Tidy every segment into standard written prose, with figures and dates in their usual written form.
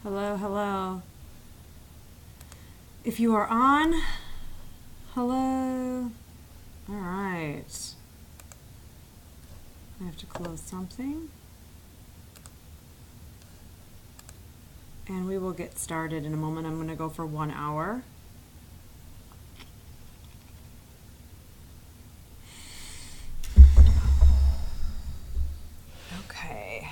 Hello, hello. If you are on, hello. All right. I have to close something. And we will get started in a moment. I'm going to go for 1 hour. Okay.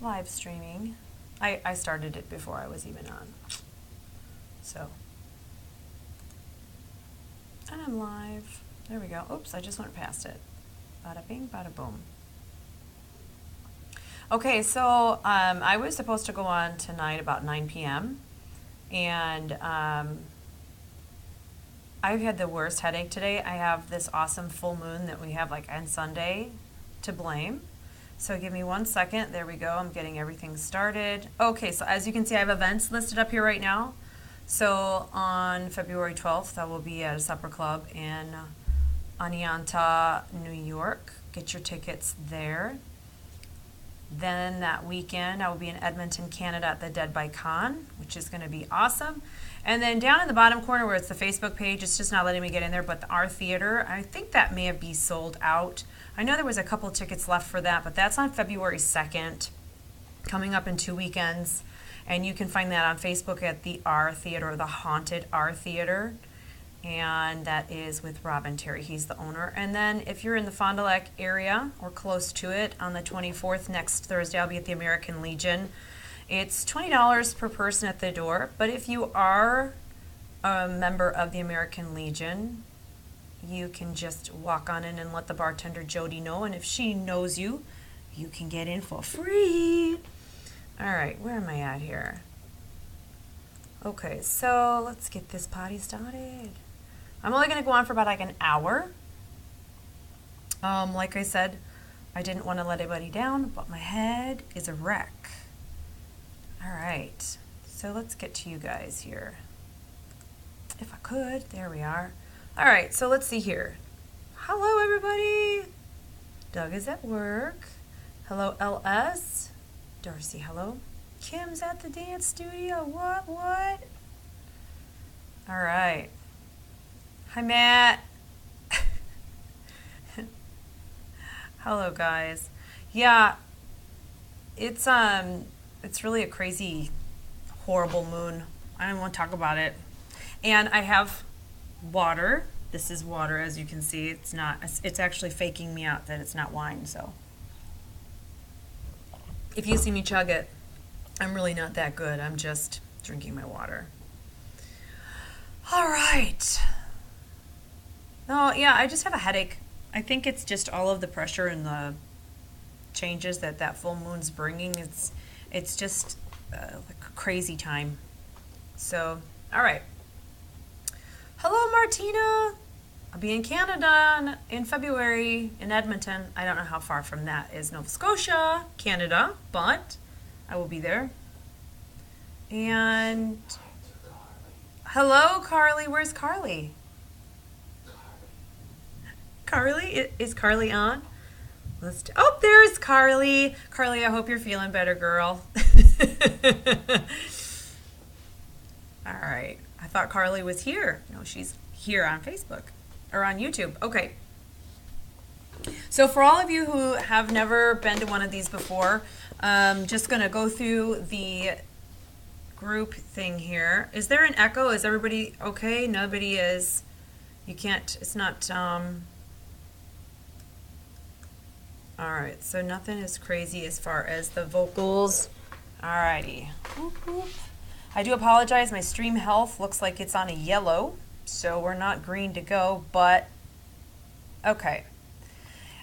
Live streaming. I started it before I was even on. So. And I'm live. There we go. Oops, I just went past it. Bada bing, bada boom. Okay, so I was supposed to go on tonight about 9 p.m. And I've had the worst headache today. I have this awesome full moon that we have like on Sunday to blame. So give me 1 second. There we go. I'm getting everything started. Okay, so as you can see, I have events listed up here right now. So on February 12th, I will be at a supper club in Oneonta, New York. Get your tickets there. Then that weekend, I will be in Edmonton, Canada at the Dead by Con, which is going to be awesome. And then down in the bottom corner where it's the Facebook page, it's just not letting me get in there, but our theater, I think that may have been sold out. I know there was a couple tickets left for that, but that's on February 2nd, coming up in 2 weekends. And you can find that on Facebook at the R Theater, the Haunted R Theater. And that is with Robin Terry. He's the owner. And then if you're in the Fond du Lac area or close to it, on the 24th, next Thursday, I'll be at the American Legion. It's $20 per person at the door. But if you are a member of the American Legion, you can just walk on in and let the bartender Jody know. And if she knows you, you can get in for free. All right, where am I at here? Okay, so let's get this party started. I'm only going to go on for about like an hour. Like I said, I didn't want to let anybody down, but my head is a wreck. All right, so let's get to you guys here. If I could, there we are. All right, so let's see here. Hello, everybody. Doug is at work. Hello, LS. Darcy, hello. Kim's at the dance studio. What? All right. Hi, Matt. Hello, guys. Yeah, it's really a crazy, horrible moon. I don't want to talk about it. And I have water. This is water, as you can see. It's actually faking me out that it's not wine, so. If you see me chug it, I'm really not that good. I'm just drinking my water. All right. Oh, yeah, I just have a headache. I think it's just all of the pressure and the changes that full moon's bringing. It's just like a crazy time. So, all right. Hello, Martina. I'll be in Canada in February in Edmonton. I don't know how far from that is Nova Scotia, Canada, but I will be there. And hello, Carly. Where's Carly? Carly? Is Carly on? Oh, there's Carly. Carly, I hope you're feeling better, girl. All right. I thought Carly was here. No, she's here on Facebook. Or on YouTube. Okay. So for all of you who have never been to one of these before, just going to go through the group thing here. Is there an echo? Is everybody okay? Nobody is. You can't, it's not, all right, so nothing is crazy as far as the vocals. Alrighty. I do apologize. My stream health looks like it's on a yellow. So we're not green to go, but okay.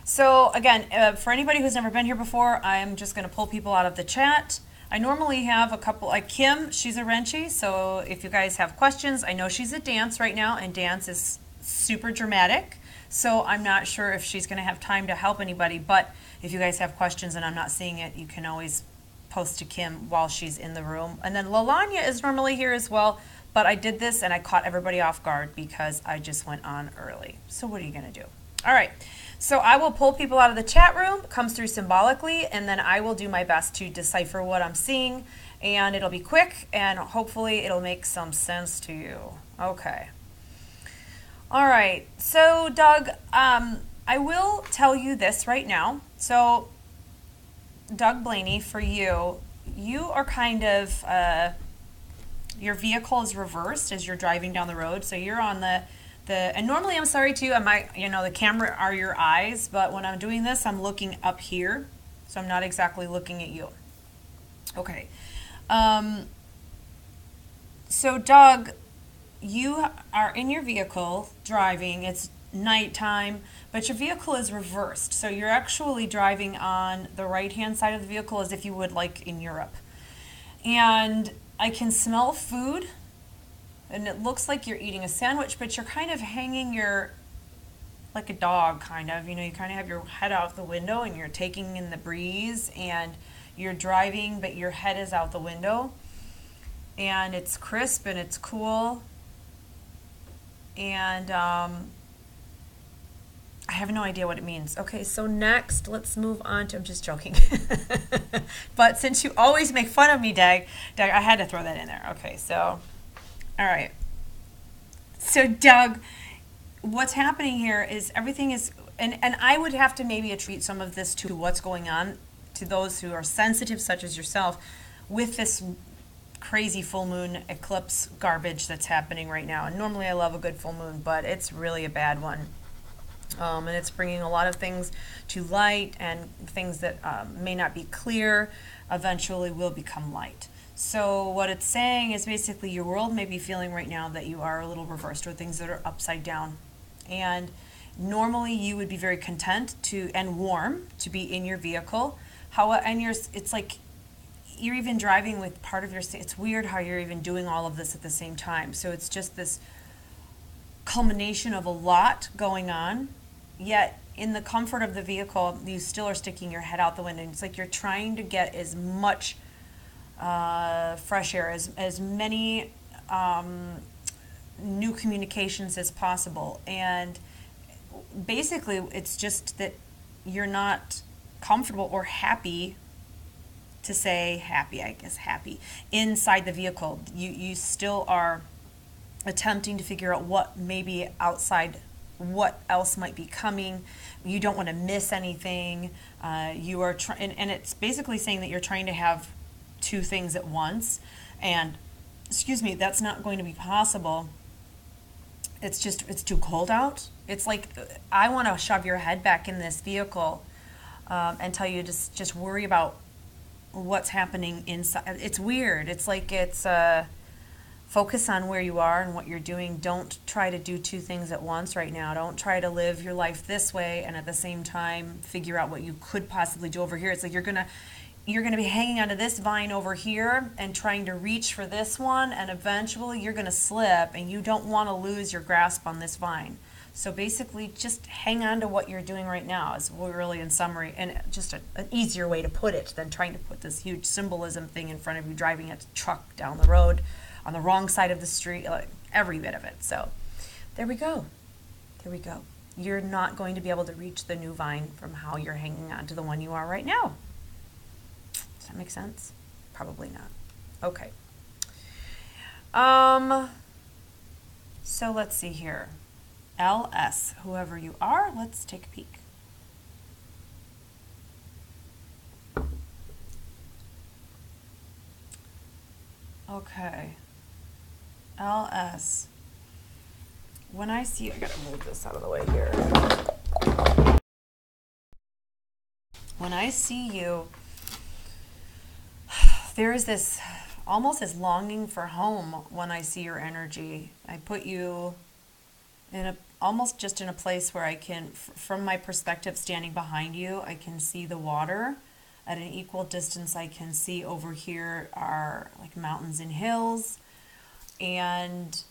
So again, for anybody who's never been here before, I'm just going to pull people out of the chat. I normally have a couple, like Kim, she's a Wrenchy, so if you guys have questions, I know she's at dance right now, and dance is super dramatic, so I'm not sure if she's going to have time to help anybody, but if you guys have questions and I'm not seeing it, you can always post to Kim while she's in the room. And then Lalanya is normally here as well. But I did this and I caught everybody off guard because I just went on early. So what are you going to do? All right. So I will pull people out of the chat room, comes through symbolically, and then I will do my best to decipher what I'm seeing, and it'll be quick, and hopefully it'll make some sense to you. Okay. All right. So, Doug, I will tell you this right now. So, Doug Blaney, for you, you are kind of, your vehicle is reversed as you're driving down the road. So you're on and normally I'm sorry too, the camera are your eyes, but when I'm doing this, I'm looking up here. So I'm not exactly looking at you. Okay. So Doug, you are in your vehicle driving. It's nighttime, but your vehicle is reversed. So you're actually driving on the right-hand side of the vehicle as if you would like in Europe. And I can smell food, and it looks like you're eating a sandwich, but you're kind of hanging like a dog, kind of. You know, you kind of have your head out the window and you're taking in the breeze, and you're driving, but your head is out the window. And it's crisp and it's cool. And I have no idea what it means. Okay, so next, let's move on to, I'm just joking. But since you always make fun of me, Doug, I had to throw that in there. Okay, so, all right. So, Doug, what's happening here is everything is, and I would have to maybe attribute some of this to what's going on to those who are sensitive, such as yourself, with this crazy full moon eclipse garbage that's happening right now. And normally I love a good full moon, but it's really a bad one. And it's bringing a lot of things to light, and things that may not be clear eventually will become light. So what it's saying is basically your world may be feeling right now that you are a little reversed, or things that are upside down. And normally you would be very content and warm to be in your vehicle. It's like you're even driving with part of it's weird how you're even doing all of this at the same time. So it's just this culmination of a lot going on, yet in the comfort of the vehicle, you still are sticking your head out the window. It's like you're trying to get as much fresh air, as many new communications as possible. And basically, it's just that you're not comfortable or happy, to say happy, inside the vehicle. You still are attempting to figure out what may be outside, what else might be coming. You don't want to miss anything. You are and it's basically saying that you're trying to have two things at once, and that's not going to be possible. It's too cold out. It's like I want to shove your head back in this vehicle and tell you just worry about what's happening inside. It's weird. It's like focus on where you are and what you're doing. Don't try to do two things at once right now. Don't try to live your life this way and at the same time figure out what you could possibly do over here. It's like you're gonna be hanging onto this vine over here and trying to reach for this one, and eventually you're gonna slip, and you don't want to lose your grasp on this vine. So basically, just hang on to what you're doing right now is really, in summary, and just an easier way to put it than trying to put this huge symbolism thing in front of you, driving a truck down the road on the wrong side of the street, like every bit of it. So there we go. There we go. You're not going to be able to reach the new vine from how you're hanging on to the one you are right now. Does that make sense? Probably not. Okay. So let's see here. LS, whoever you are, let's take a peek. Okay. LS. When I see, I gotta move this out of the way here. When I see you, there is this almost this longing for home when I see your energy. I put you in almost just in a place where I can, from my perspective standing behind you, I can see the water. At an equal distance, I can see over here are like mountains and hills. And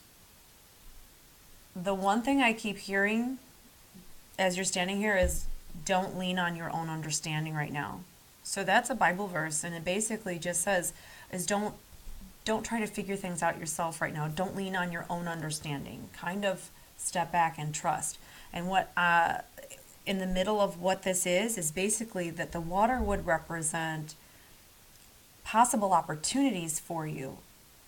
the one thing I keep hearing as you're standing here is, don't lean on your own understanding right now. So that's a Bible verse, and it basically just says, don't try to figure things out yourself right now. Don't lean on your own understanding. Kind of step back and trust. And what in the middle of what this is basically that the water would represent possible opportunities for you.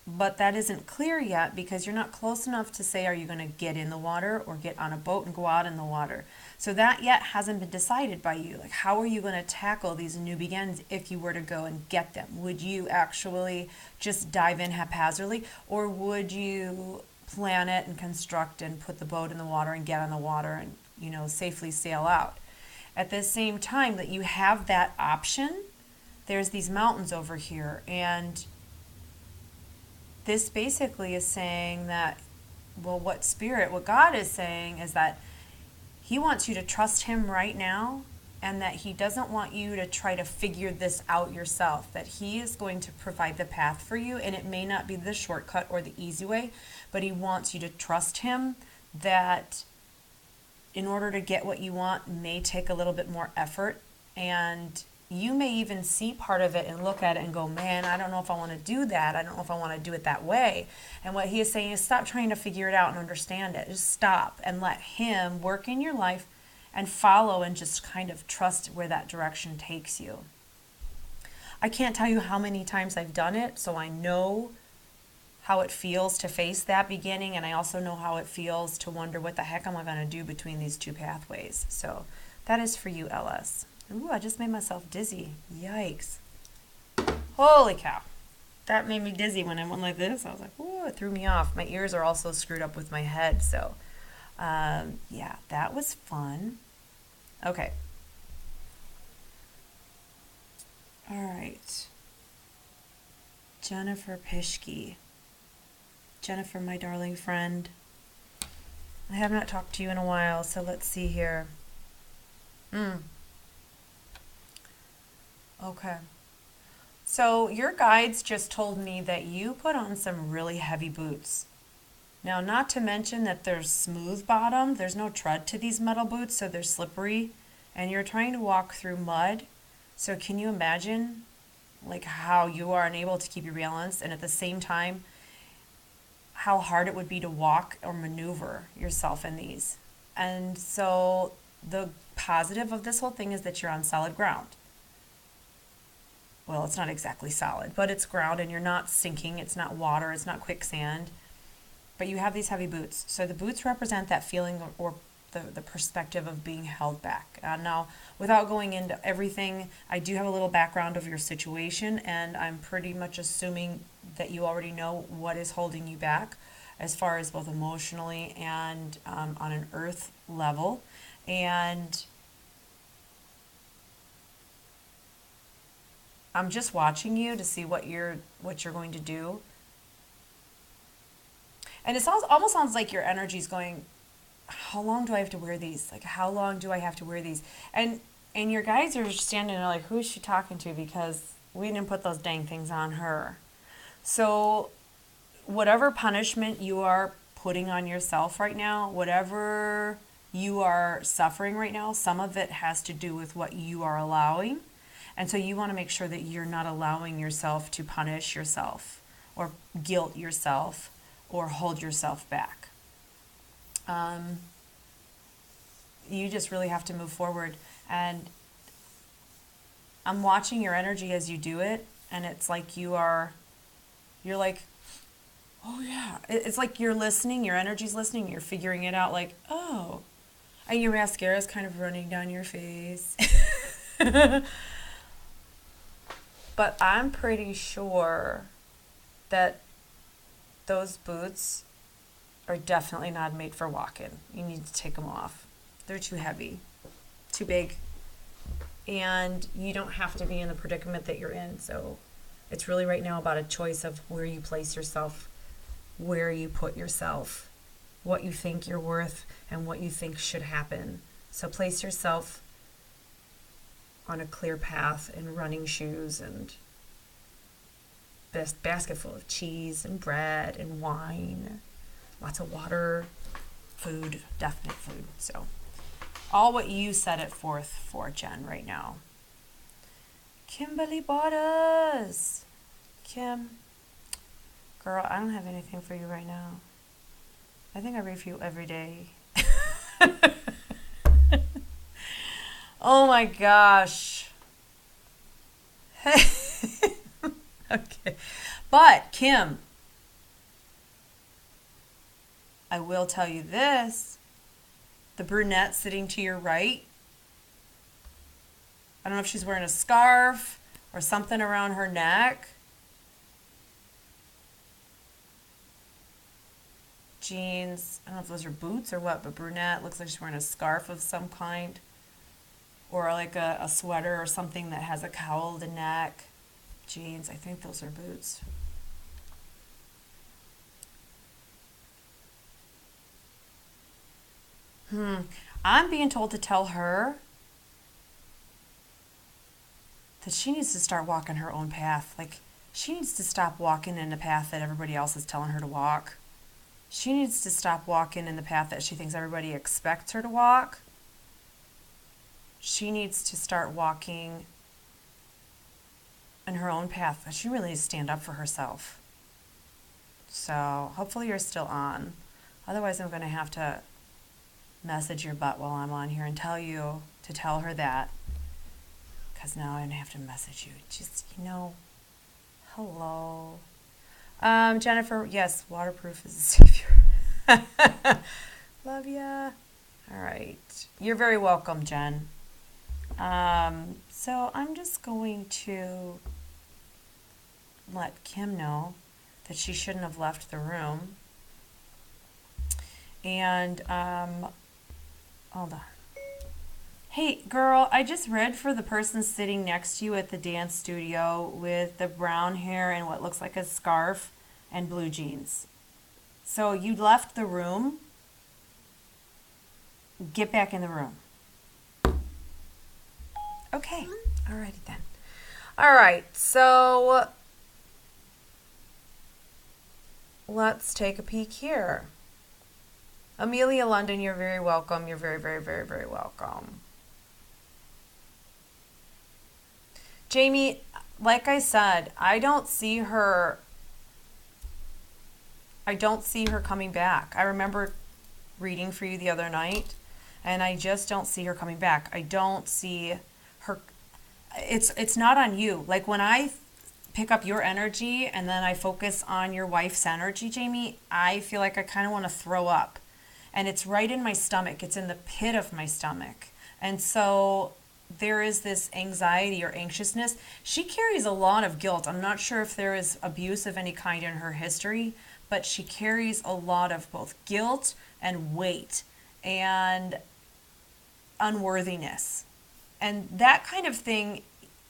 But that isn't clear yet because you're not close enough to say, are you going to get in the water or get on a boat and go out in the water? So that yet hasn't been decided by you. Like, how are you going to tackle these new begins if you were to go and get them? Would you actually just dive in haphazardly, or would you plan it and construct and put the boat in the water and get on the water and, safely sail out? At the same time that you have that option, there's these mountains over here, and this basically is saying that, well, what God is saying is that he wants you to trust him right now, and that he doesn't want you to try to figure this out yourself, that he is going to provide the path for you, and it may not be the shortcut or the easy way, but he wants you to trust him, that in order to get what you want may take a little bit more effort, and you may even see part of it and look at it and go, man, I don't know if I want to do that. I don't know if I want to do it that way. And what he is saying is stop trying to figure it out and understand it. Just stop and let him work in your life and follow and just kind of trust where that direction takes you. I can't tell you how many times I've done it, so I know how it feels to face that beginning, and I also know how it feels to wonder what the heck am I going to do between these two pathways. So that is for you, LS. Ooh, I just made myself dizzy. Yikes. Holy cow. That made me dizzy when I went like this. I was like, ooh, it threw me off. My ears are also screwed up with my head. So, yeah, that was fun. Okay. All right. Jennifer Pishke. Jennifer, my darling friend. I have not talked to you in a while, so let's see here. Okay. So your guides just told me that you put on some really heavy boots. Now, not to mention that they're smooth bottom. There's no tread to these metal boots, so they're slippery. And you're trying to walk through mud. So can you imagine like how you are unable to keep your balance, and at the same time how hard it would be to walk or maneuver yourself in these? And so the positive of this whole thing is that you're on solid ground. Well, it's not exactly solid, but it's ground, and you're not sinking. It's not water. It's not quicksand. But you have these heavy boots. So the boots represent that feeling or the perspective of being held back. Now, without going into everything, I do have a little background of your situation, and I'm pretty much assuming that you already know what is holding you back as far as both emotionally and on an earth level. And I'm just watching you to see what you're going to do. And it almost sounds like your energy's going, how long do I have to wear these? Like, how long do I have to wear these? And your guys are standing there like, who is she talking to? Because we didn't put those dang things on her. So whatever punishment you are putting on yourself right now, whatever you are suffering right now, some of it has to do with what you are allowing. And so you want to make sure that you're not allowing yourself to punish yourself or guilt yourself or hold yourself back. You just really have to move forward. And I'm watching your energy as you do it, and it's like you're like, oh yeah. It's like you're listening, your energy's listening, you're figuring it out like, oh. And your mascara's kind of running down your face. But I'm pretty sure that those boots are definitely not made for walking. You need to take them off. They're too heavy, too big, and you don't have to be in the predicament that you're in. So it's really right now about a choice of where you place yourself, where you put yourself, what you think you're worth, and what you think should happen. So place yourself on a clear path in running shoes and best basket full of cheese and bread and wine, lots of water, food, definite food. So all what you set it forth for, Jen, right now. Kimberly Bottas. Kim, girl, I don't have anything for you right now. I think I read for you every day. Oh my gosh. Okay. But Kim, I will tell you this. The brunette sitting to your right, I don't know if she's wearing a scarf or something around her neck. Jeans. I don't know if those are boots or what, but brunette looks like she's wearing a scarf of some kind or like a sweater or something that has a cowled neck. Jeans. I think those are boots. I'm being told to tell her that she needs to start walking her own path. Like, she needs to stop walking in the path that everybody else is telling her to walk. She needs to stop walking in the path that she thinks everybody expects her to walk. She needs to start walking in her own path. She really needs to stand up for herself. So hopefully you're still on. Otherwise, I'm going to have to message your butt while I'm on here and tell you to tell her that. Because now I'm going to have to message you. Just, hello. Jennifer, yes, waterproof is a savior. Love ya. All right. You're very welcome, Jen. So I'm just going to let Kim know that she shouldn't have left the room. And, hold on. Hey, girl, I just read for the person sitting next to you at the dance studio with the brown hair and what looks like a scarf and blue jeans. So you left the room. Get back in the room. Okay. Alrighty then. All right. So let's take a peek here. Amelia London, you're very welcome. You're very, very, very, very welcome. Jamie, like I said, I don't see her coming back. I remember reading for you the other night, and I just don't see her coming back. I don't see her. It's not on you. Like when I pick up your energy and then I focus on your wife's energy, Jamie, I feel like I kind of want to throw up. And it's right in my stomach. It's in the pit of my stomach. And so there is this anxiety or anxiousness. She carries a lot of guilt. I'm not sure if there is abuse of any kind in her history, but she carries a lot of both guilt and weight and unworthiness. And that kind of thing,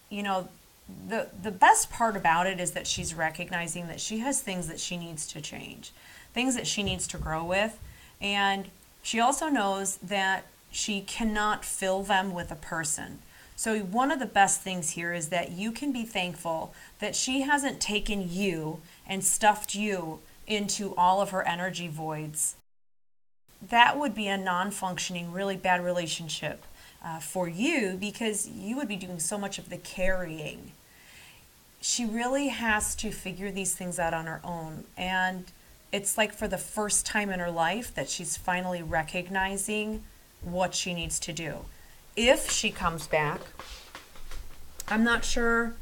the best part about it is that she's recognizing that she has things that she needs to change, things that she needs to grow with. And she also knows that she cannot fill them with a person. So one of the best things here is that you can be thankful that she hasn't taken you and stuffed you into all of her energy voids. That would be a non-functioning, really bad relationship for you because you would be doing so much of the carrying. She really has to figure these things out on her own. And it's like for the first time in her life that she's finally recognizing what she needs to do. If she comes back, I'm not sure.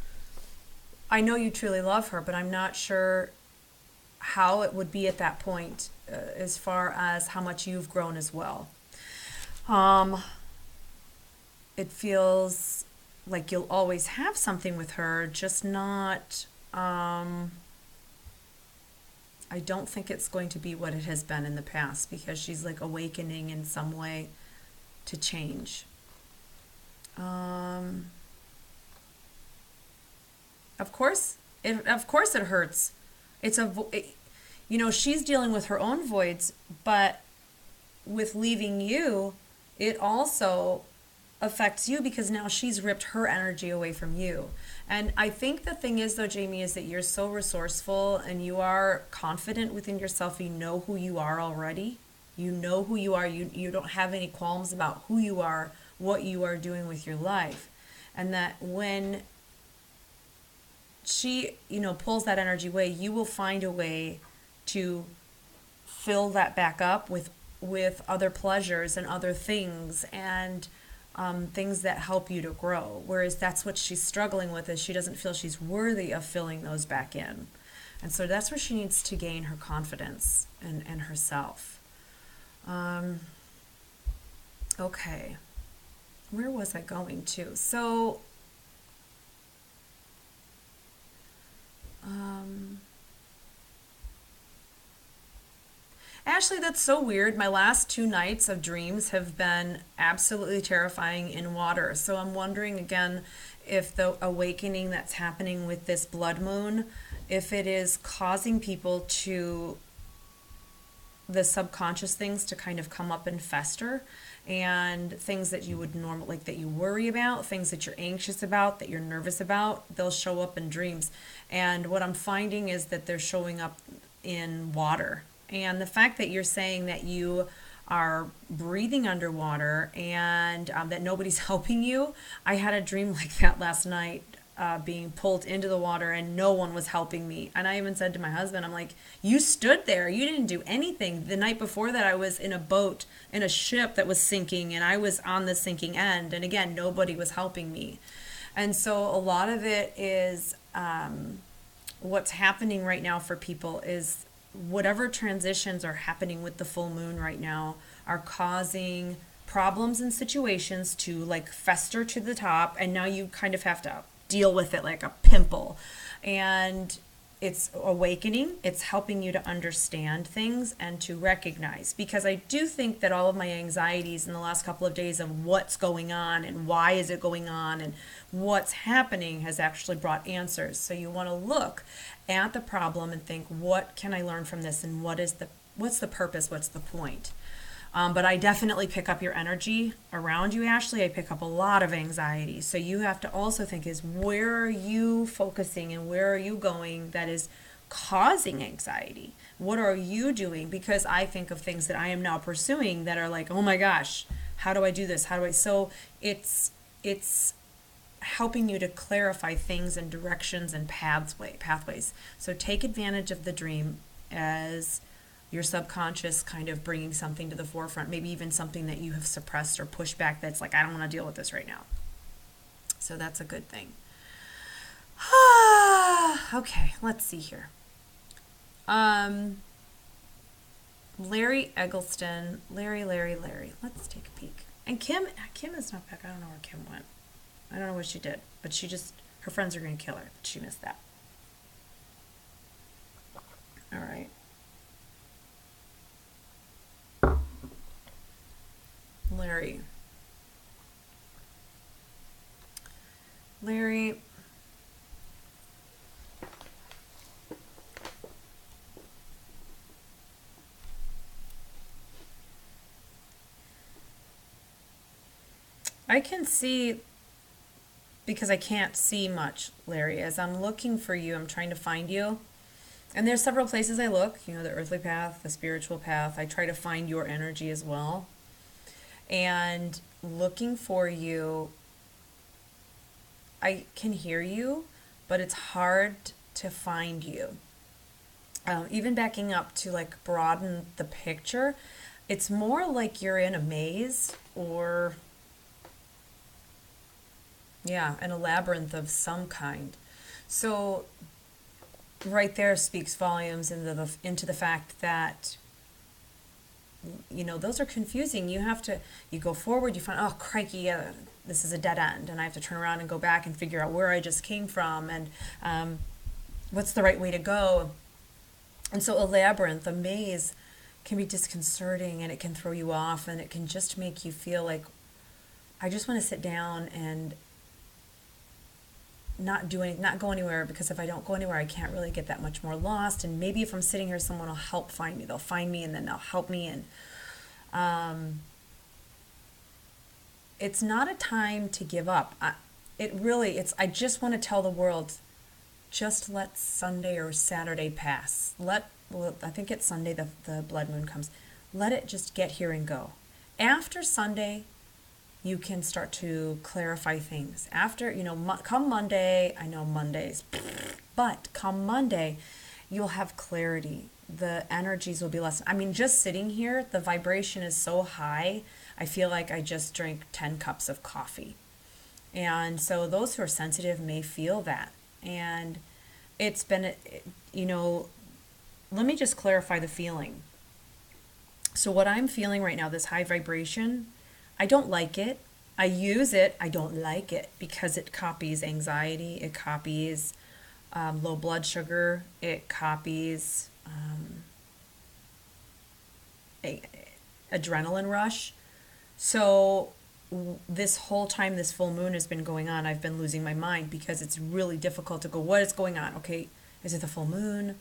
I know you truly love her, but I'm not sure how it would be at that point as far as how much you've grown as well. It feels like you'll always have something with her, just not, I don't think it's going to be what it has been in the past because she's like awakening in some way to change. Of course it hurts. She's dealing with her own voids, but with leaving you, it also affects you because now she's ripped her energy away from you. And I think the thing is, though, Jamie, is that you're so resourceful and you are confident within yourself. You know who you are already. You know who you are. You don't have any qualms about who you are, what you are doing with your life. And that when she, pulls that energy away, you will find a way to fill that back up with other pleasures and other things. And things that help you to grow. Whereas that's what she's struggling with, is she doesn't feel she's worthy of filling those back in. And so that's where she needs to gain her confidence and herself. Okay. Where was I going to? So, Ashley, that's so weird. My last 2 nights of dreams have been absolutely terrifying in water. So I'm wondering again if the awakening that's happening with this blood moon, if it is causing people to, the subconscious things to kind of come up and fester, and things that you would normally, like that you worry about, things that you're anxious about, that you're nervous about, they'll show up in dreams. And what I'm finding is that they're showing up in water. And the fact that you're saying that you are breathing underwater and that nobody's helping you, I had a dream like that last night, being pulled into the water and no one was helping me. And I even said to my husband, I'm like, you stood there, you didn't do anything. The night before that, I was in a boat in a ship that was sinking, and I was on the sinking end, and again, nobody was helping me. And so a lot of it is, what's happening right now for people is whatever transitions are happening with the full moon right now are causing problems and situations to like fester to the top, and now you kind of have to deal with it like a pimple. And it's awakening, it's helping you to understand things and to recognize, because I do think that all of my anxieties in the last couple of days of what's going on and why is it going on and what's happening has actually brought answers. So you want to look at the problem and think, what can I learn from this, and what's the purpose, what's the point? But I definitely pick up your energy around you, Ashley. I pick up a lot of anxiety. So you have to also think, is where are you focusing and where are you going that is causing anxiety? What are you doing? Because I think of things that I am now pursuing that are like, oh my gosh, how do I do this? So it's helping you to clarify things and directions and pathways. So take advantage of the dream as your subconscious kind of bringing something to the forefront, maybe even something that you have suppressed or pushed back that's like, I don't want to deal with this right now. So that's a good thing. Okay, let's see here. Larry Eggleston, Larry. Let's take a peek. And Kim is not back. I don't know where Kim went. I don't know what she did, but her friends are going to kill her. She missed that. All right. Larry. I can see, because I can't see much, Larry, as I'm looking for you, I'm trying to find you. And there's several places I look, the earthly path, the spiritual path. I try to find your energy as well. And looking for you, I can hear you, but it's hard to find you. Even backing up to like broaden the picture, it's more like you're in a maze or, in a labyrinth of some kind. So right there speaks volumes into the fact that those are confusing. You go forward, you find, oh crikey, this is a dead end, and I have to turn around and go back and figure out where I just came from, and what's the right way to go. And so a labyrinth, a maze, can be disconcerting, and it can throw you off, and it can just make you feel like, I just want to sit down and not go anywhere, because if I don't go anywhere, I can't really get that much more lost. And maybe if I'm sitting here, someone will help find me. They'll find me, and then they'll help me. And it's not a time to give up. I just want to tell the world, just let Sunday or Saturday pass. I think it's Sunday the blood moon comes. Let it just get here and go. After Sunday, you can start to clarify things. After, come Monday, I know Mondays, but come Monday, you'll have clarity. The energies will be less. I mean, just sitting here, the vibration is so high. I feel like I just drank 10 cups of coffee. And so those who are sensitive may feel that. And it's been, you know, let me just clarify the feeling. So what I'm feeling right now, this high vibration, I don't like it. I use it. I don't like it because it copies anxiety. It copies low blood sugar. It copies a adrenaline rush. So this whole time this full moon has been going on, I've been losing my mind because it's really difficult to go, what is going on? Okay, is it the full moon?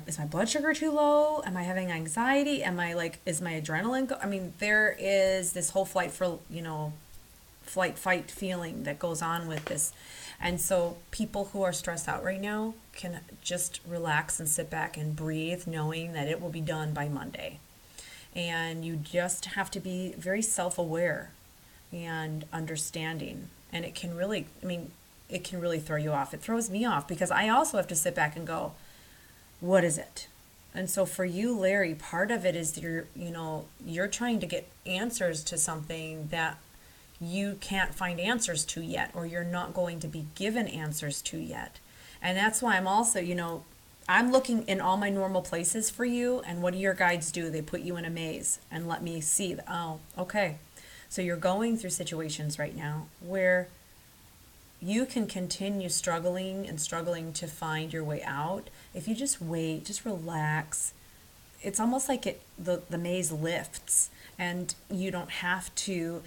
Is my blood sugar too low? Am I having anxiety? Am I like, is my adrenaline I mean, there is this whole flight fight feeling that goes on with this. And so people who are stressed out right now can just relax and sit back and breathe, knowing that it will be done by Monday. And you just have to be very self-aware and understanding. And it can really, I mean, it can really throw you off. It throws me off because I also have to sit back and go, what is it? And so for you, Larry, part of it is you're trying to get answers to something that you can't find answers to yet, or you're not going to be given answers to yet. And that's why I'm also, I'm looking in all my normal places for you. And what do your guides do? They put you in a maze and let me see that, oh, okay. So you're going through situations right now where you can continue struggling and struggling to find your way out. If you just wait, just relax, it's almost like the maze lifts and you don't have to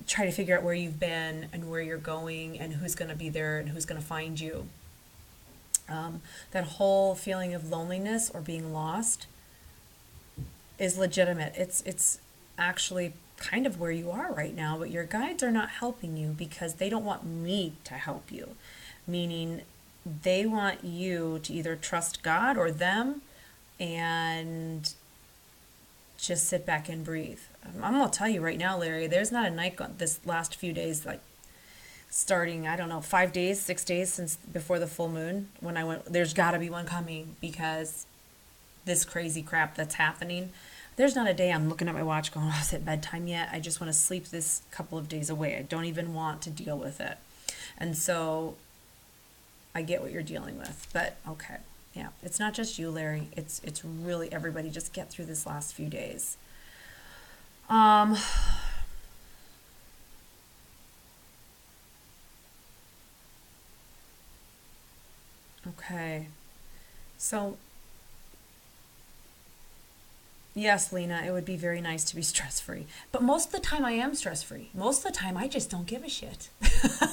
try to figure out where you've been and where you're going and who's going to be there and who's going to find you. That whole feeling of loneliness or being lost is legitimate. It's actually kind of where you are right now, but your guides are not helping you because they don't want me to help you. Meaning they want you to either trust God or them and just sit back and breathe. I'm going to tell you right now, Larry, there's not a night this last few days, like starting, I don't know, 5 days, 6 days since before the full moon, when I went, there's got to be one coming because this crazy crap that's happening. There's not a day I'm looking at my watch going, oh, is it bedtime yet? I just want to sleep this couple of days away. I don't even want to deal with it. And so I get what you're dealing with, but okay. Yeah, it's not just you, Larry. It's really everybody. Just get through this last few days. Okay. So yes, Lena, it would be very nice to be stress-free. But most of the time I am stress-free. Most of the time I just don't give a shit.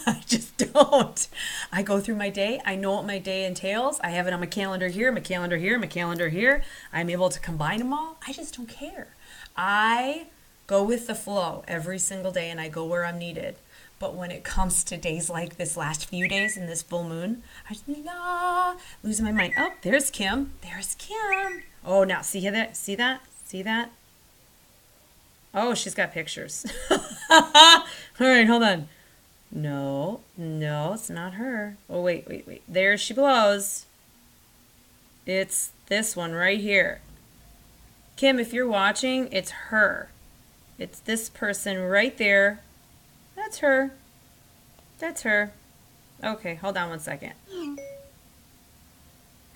I just don't. I go through my day. I know what my day entails. I have it on my calendar here, my calendar here, my calendar here. I'm able to combine them all. I just don't care. I go with the flow every single day and I go where I'm needed. But when it comes to days like this last few days in this full moon, I just losing my mind. Oh, there's Kim. There's Kim. Oh, now see that? See that? See that? Oh, she's got pictures. All right, hold on. No, it's not her. Oh, wait. There she blows. It's this one right here. Kim, if you're watching, it's her. It's this person right there. That's her. That's her. Okay, hold on one second.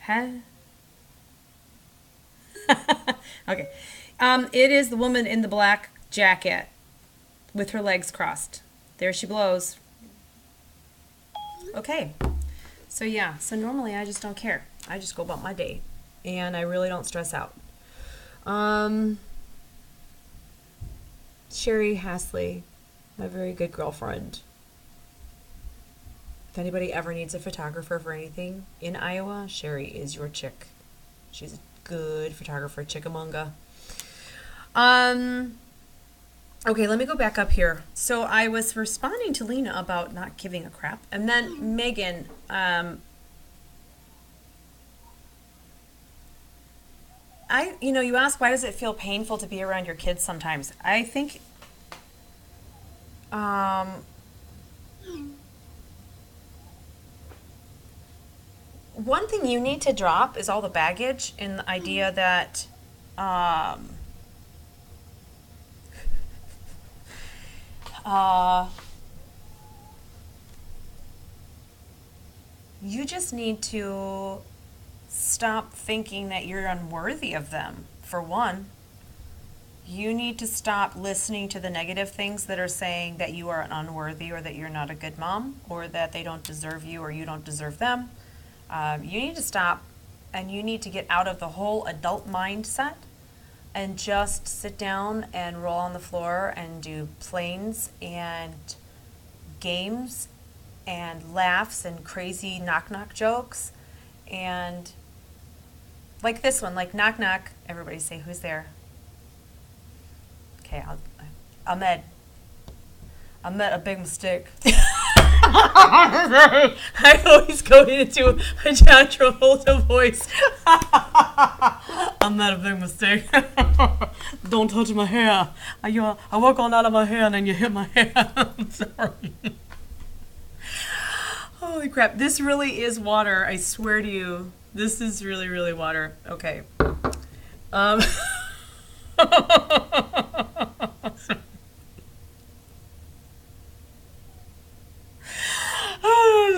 Huh? Okay. It is the woman in the black jacket with her legs crossed. There she blows. Okay. So yeah, so normally I just don't care. I just go about my day and I really don't stress out. Sherry Hasley, my very good girlfriend. If anybody ever needs a photographer for anything in Iowa, Sherry is your chick. She's a good photographer, Chickamauga. Okay, let me go back up here. So I was responding to Lena about not giving a crap. And then Megan, you ask, why does it feel painful to be around your kids sometimes? I think, one thing you need to drop is all the baggage in the idea that, Uh, you just need to stop thinking that you're unworthy of them, for one. You need to stop listening to the negative things that are saying that you are unworthy or that you're not a good mom or that they don't deserve you or you don't deserve them. You need to stop and you need to get out of the whole adult mindset and just sit down and roll on the floor and do planes and games and laughs and crazy knock knock jokes and like this one, like knock knock. Everybody say who's there. Okay, Ahmed. Ahmed, a big mistake. I always go into a John Travolta voice. Ahmed, a big mistake. Don't touch my hair. I work all out of my hair and then you hit my hair. I'm sorry. Holy crap. This really is water. I swear to you. This is really, really water. Okay. Oh,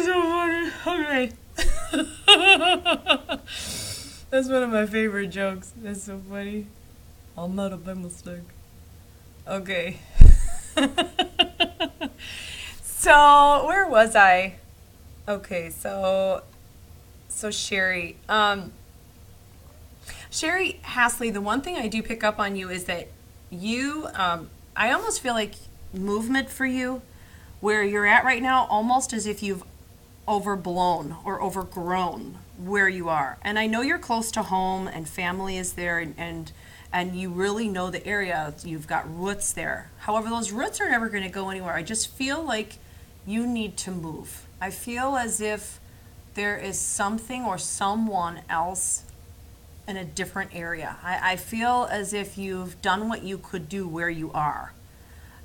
so funny. Okay. That's one of my favorite jokes. That's so funny. I'm not a big mistake. Okay. So, where was I? Okay, so Sherry. Sherry Hasley, the one thing I do pick up on you is that you, I almost feel like movement for you, where you're at right now, almost as if you've overblown or overgrown where you are. And I know you're close to home and family is there and you really know the area. You've got roots there. However, those roots are never going to go anywhere. I just feel like you need to move. I feel as if there is something or someone else in a different area. I feel as if you've done what you could do where you are.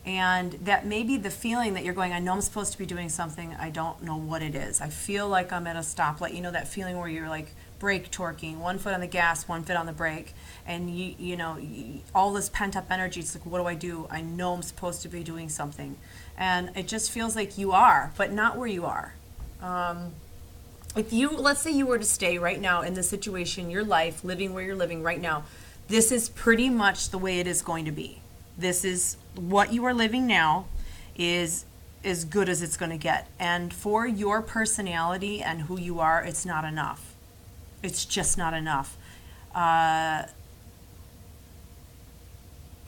And that may be the feeling that you're going, I know I'm supposed to be doing something, I don't know what it is. I feel like I'm at a stoplight. You know that feeling where you're like brake torquing, one foot on the gas, one foot on the brake, and you know, all this pent up energy, it's like, what do I do? I know I'm supposed to be doing something. And it just feels like you are, but not where you are. If you, let's say you were to stay right now in the situation, your life, living where you're living right now, this is pretty much the way it is going to be. This is what you are living now is as good as it's going to get. And for your personality and who you are, it's not enough. It's just not enough.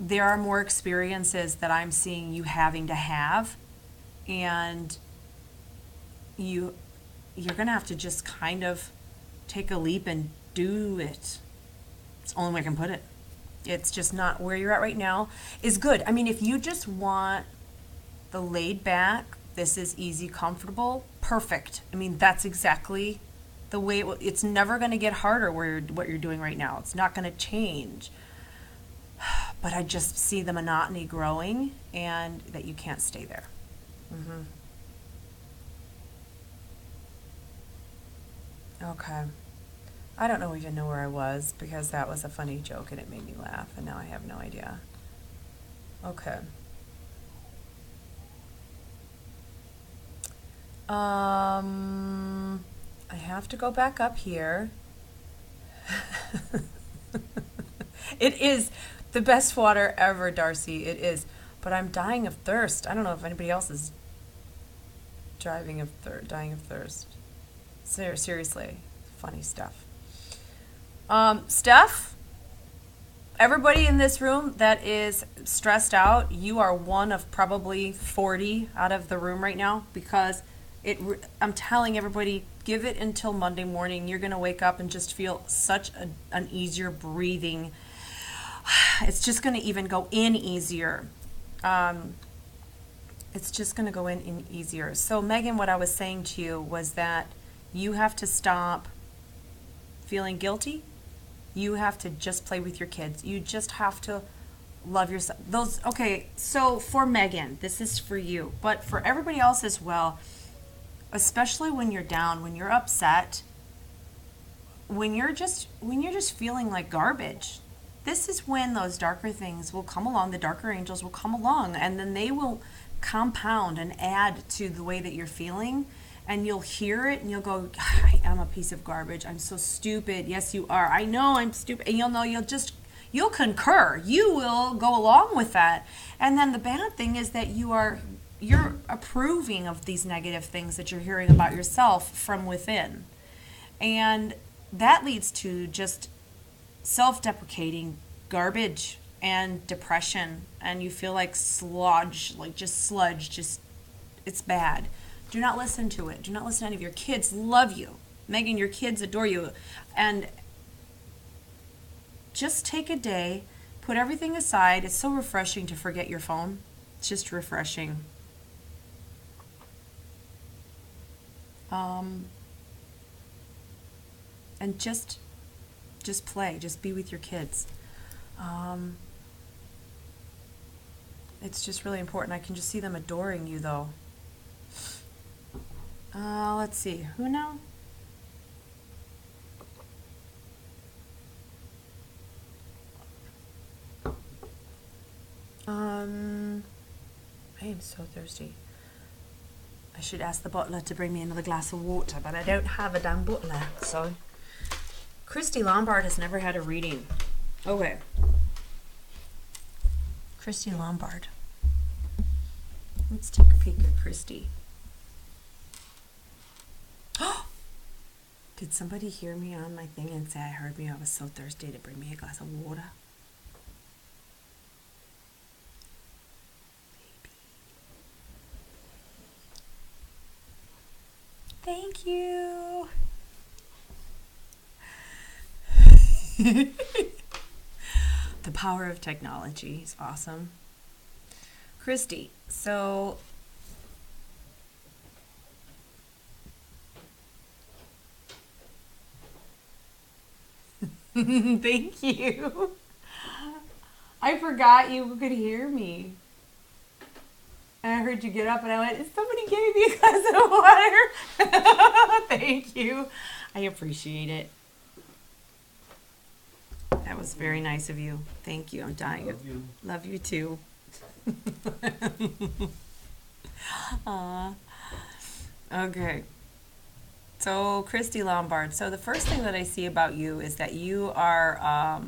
There are more experiences that I'm seeing you having to have, and you're going to have to just kind of take a leap and do it. It's the only way I can put it. It's just not where you're at right now is good. I mean, if you just want the laid back, this is easy, comfortable, perfect. I mean, that's exactly the way it's never going to get harder what you're doing right now. It's not going to change. But I just see the monotony growing and that you can't stay there. Mm-hmm. Okay. I don't even know where I was because that was a funny joke and it made me laugh and now I have no idea. Okay. I have to go back up here. It is the best water ever, Darcy. It is. But I'm dying of thirst. I don't know if anybody else is dying of thirst. Seriously. Funny stuff. Steph, everybody in this room that is stressed out, you are one of probably 40 out of the room right now because I'm telling everybody, give it until Monday morning. You're going to wake up and just feel such an easier breathing. It's just going to even go in easier. It's just going to go in easier. So, Megan, what I was saying to you was that you have to stop feeling guilty. You have to just play with your kids. You just have to love yourself. Okay, so for Megan, this is for you, but for everybody else as well, especially when you're down, when you're upset, when you're just feeling like garbage, this is when those darker things will come along, the darker angels will come along, and then they will compound and add to the way that you're feeling. And you'll hear it and you'll go, I am a piece of garbage. I'm so stupid. Yes, you are. I know I'm stupid. And you'll know, you'll concur. You will go along with that. And then the bad thing is that you're approving of these negative things that you're hearing about yourself from within. And that leads to just self-deprecating garbage and depression. And you feel like sludge, just it's bad. Do not listen to it. Do not listen to any of your kids love you. Megan, your kids adore you. And just take a day, put everything aside. It's so refreshing to forget your phone. It's just refreshing. And just play. Just be with your kids. It's just really important. I can just see them adoring you, though. Let's see. Who now? I am so thirsty. I should ask the butler to bring me another glass of water, but I don't have a damn butler, so. Christy Lombard has never had a reading. Okay. Christy Lombard. Let's take a peek at Christy. Did somebody hear me on my thing and say I heard me? I was so thirsty to bring me a glass of water. Maybe. Thank you. The power of technology is awesome. Christy, so thank you. I forgot you could hear me. And I heard you get up and I went, somebody gave me a glass of water. Thank you. I appreciate it. That was very nice of you. Thank you. I'm dying. Love you. Love you too. Okay. So, Christy Lombard. So, the first thing that I see about you is that you are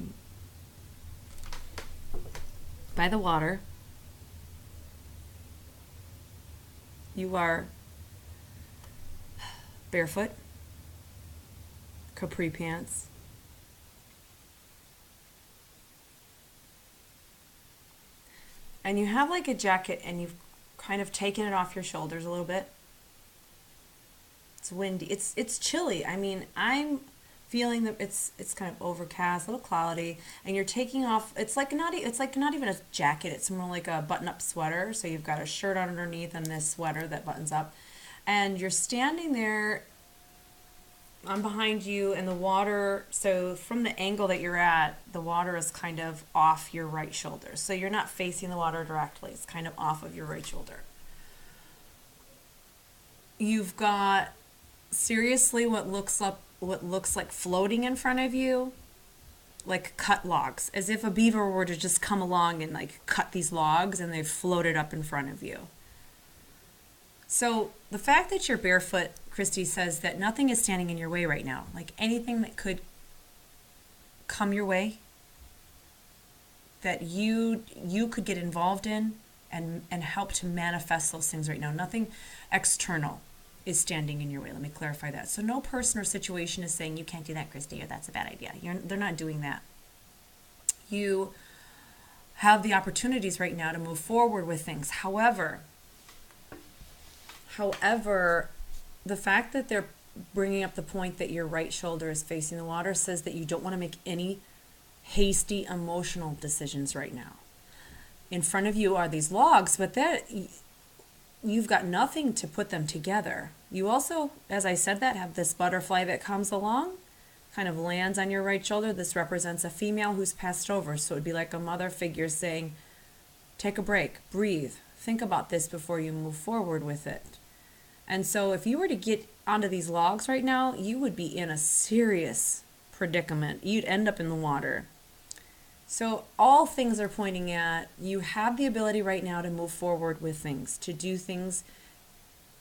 by the water. You are barefoot, capri pants. And you have like a jacket and you've kind of taken it off your shoulders a little bit. It's windy. It's chilly. I mean, I'm feeling that it's kind of overcast, a little cloudy, and you're taking off. It's like not even a jacket. It's more like a button-up sweater. So you've got a shirt underneath and this sweater that buttons up, and you're standing there. I'm behind you, and the water. So from the angle that you're at, the water is kind of off your right shoulder. So you're not facing the water directly. It's kind of off of your right shoulder. You've got seriously what looks like floating in front of you, like cut logs, as if a beaver were to just come along and like cut these logs and they've floated up in front of you. So the fact that you're barefoot, Christy, says that nothing is standing in your way right now. Like anything that could come your way that you could get involved in and help to manifest those things right now. Nothing external is standing in your way. Let me clarify that. So no person or situation is saying you can't do that, Christy, or that's a bad idea. They're not doing that. You have the opportunities right now to move forward with things. However, the fact that they're bringing up the point that your right shoulder is facing the water says that you don't want to make any hasty emotional decisions right now. In front of you are these logs, but you've got nothing to put them together. You also, as I said that, have this butterfly that comes along, kind of lands on your right shoulder. This represents a female who's passed over. So it would be like a mother figure saying, take a break, breathe, think about this before you move forward with it. And so if you were to get onto these logs right now, you would be in a serious predicament. You'd end up in the water. So all things are pointing at you have the ability right now to move forward with things, to do things,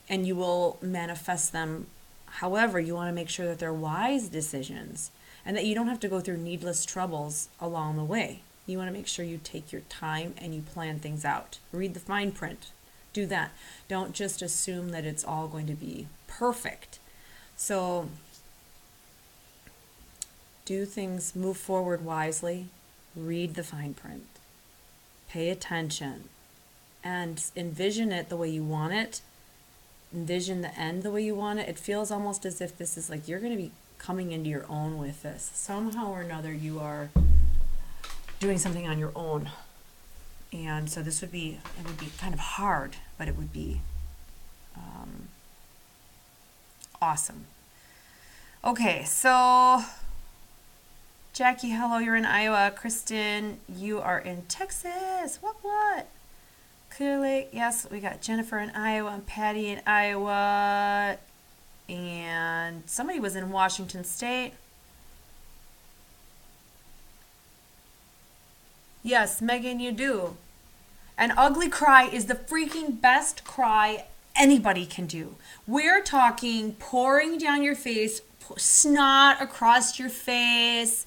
and you will manifest them. However, you want to make sure that they're wise decisions and that you don't have to go through needless troubles along the way. You want to make sure you take your time and you plan things out. Read the fine print. Do that. Don't just assume that it's all going to be perfect. So do things, move forward wisely, read the fine print, pay attention, and envision it the way you want it. Envision the end the way you want it. It feels almost as if this is like you're going to be coming into your own with this. Somehow or another you are doing something on your own. And so it would be kind of hard, but it would be awesome. Okay, so Jackie, hello, you're in Iowa. Kristen, you are in Texas. What? Clear Lake, yes, we got Jennifer in Iowa and Patty in Iowa. And somebody was in Washington State. Yes, Megan, you do. An ugly cry is the freaking best cry anybody can do. We're talking pouring down your face, snot across your face,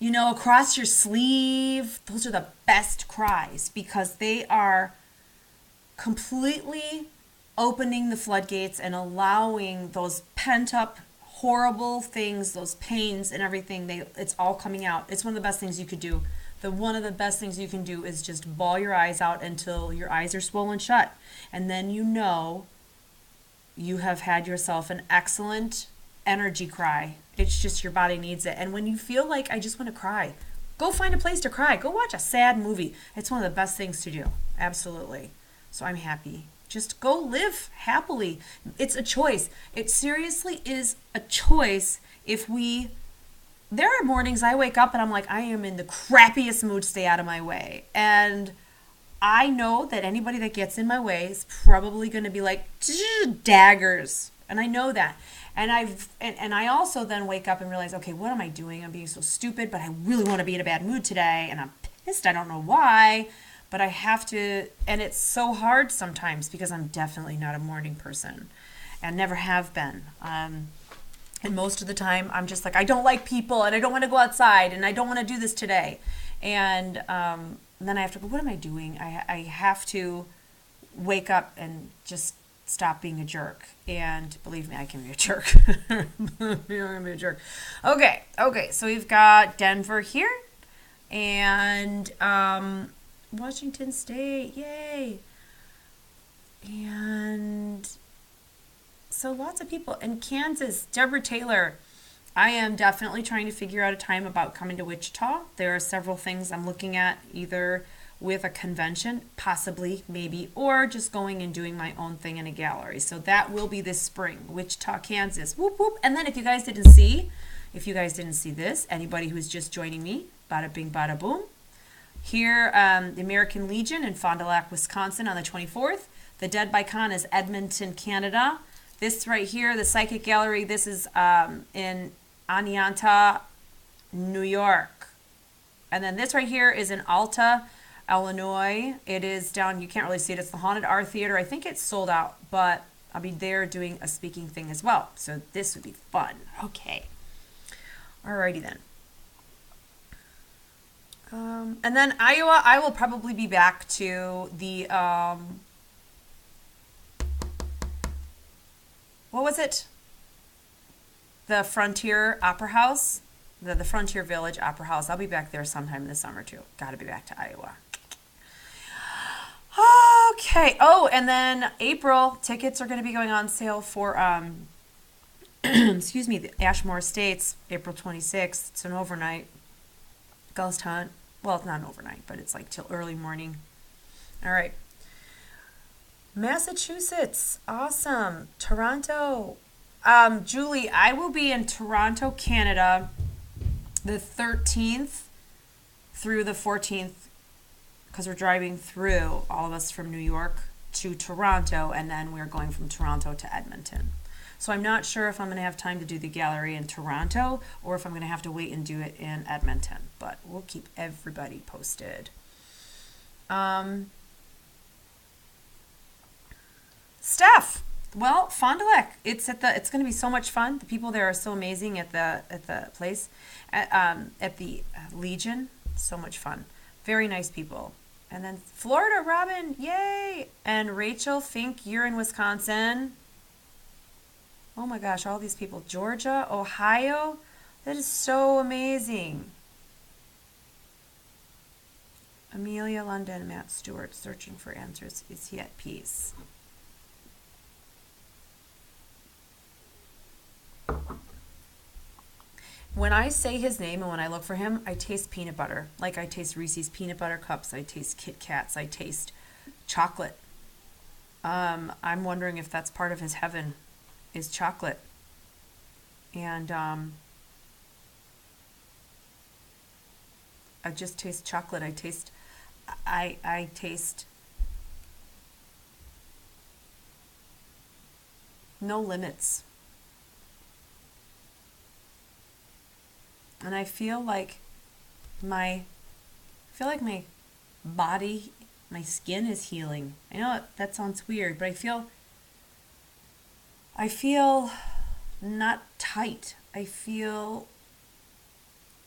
across your sleeve. Those are the best cries because they are completely opening the floodgates and allowing those pent up horrible things, those pains and everything, it's all coming out. It's one of the best things you could do. One of the best things you can do is just bawl your eyes out until your eyes are swollen shut. And then you have had yourself an excellent energy cry. It's just your body needs it. And when you feel like I just want to cry, go find a place to cry. Go watch a sad movie. It's one of the best things to do. Absolutely. So I'm happy. Just go live happily. It's a choice. It seriously is a choice. There are mornings I wake up and I'm like, I am in the crappiest mood, stay out of my way. And I know that anybody that gets in my way is probably going to be like, daggers. And I know that. And I also then wake up and realize, okay, what am I doing? I'm being so stupid, but I really want to be in a bad mood today. And I'm pissed. I don't know why. But I have to, and it's so hard sometimes because I'm definitely not a morning person and never have been. And most of the time, I'm just like, I don't like people, and I don't want to go outside, and I don't want to do this today. And then I have to go, what am I doing? I have to wake up and just stop being a jerk. And believe me, I can be a jerk. I'm going to be a jerk. Okay, so we've got Denver here, and Washington State, yay. And so lots of people in Kansas. Deborah Taylor, I am definitely trying to figure out a time about coming to Wichita. There are several things I'm looking at, either with a convention, possibly, maybe, or just going and doing my own thing in a gallery. So that will be this spring, Wichita, Kansas. Whoop, whoop. And then if you guys didn't see this, anybody who's just joining me, bada bing, bada boom. Here, the American Legion in Fond du Lac, Wisconsin on the 24th. The Dead by Con is Edmonton, Canada. This right here, the Psychic Gallery, this is in Oneonta, New York. And then this right here is in Alta, Illinois. It is down, you can't really see it, it's the Haunted Art Theater. I think it's sold out, but I'll be there doing a speaking thing as well. So this would be fun. Okay. Alrighty then. And then Iowa, I will probably be back to the, what was it? The Frontier Opera House, the Frontier Village Opera House. I'll be back there sometime in the summer too. Got to be back to Iowa. Okay. Oh, and then April, tickets are going to be going on sale for, excuse me, the Ashmore Estates, April 26th. It's an overnight ghost hunt. Well, it's not an overnight, but it's like till early morning. All right. Massachusetts, awesome. Toronto, Julie, I will be in Toronto, Canada, the 13th through the 14th, because we're driving through, all of us from New York to Toronto, and then we're going from Toronto to Edmonton. So I'm not sure if I'm going to have time to do the gallery in Toronto or if I'm going to have to wait and do it in Edmonton. But we'll keep everybody posted. Steph, well, Fond du Lac. It's going to be so much fun. The people there are so amazing at the place, at the Legion. So much fun. Very nice people. And then Florida, Robin, yay! And Rachel, Fink, you're in Wisconsin. Oh my gosh, all these people. Georgia, Ohio. That is so amazing. Amelia London, Matt Stewart, searching for answers. Is he at peace? When I say his name and when I look for him, I taste peanut butter. Like I taste Reese's peanut butter cups. I taste Kit Kats. I taste chocolate. I'm wondering if that's part of his heaven, is chocolate. And I just taste chocolate. I taste no limits. And I feel like my body, my skin is healing. I know that sounds weird, but I feel not tight. I feel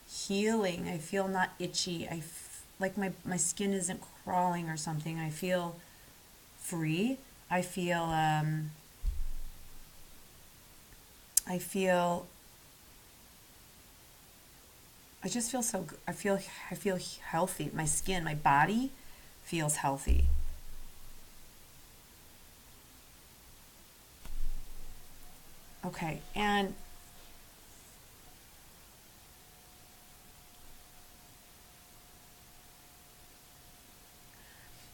healing. I feel not itchy. Like my skin isn't crawling or something. I feel free. I just feel so good. I feel healthy. My skin, my body feels healthy. Okay, and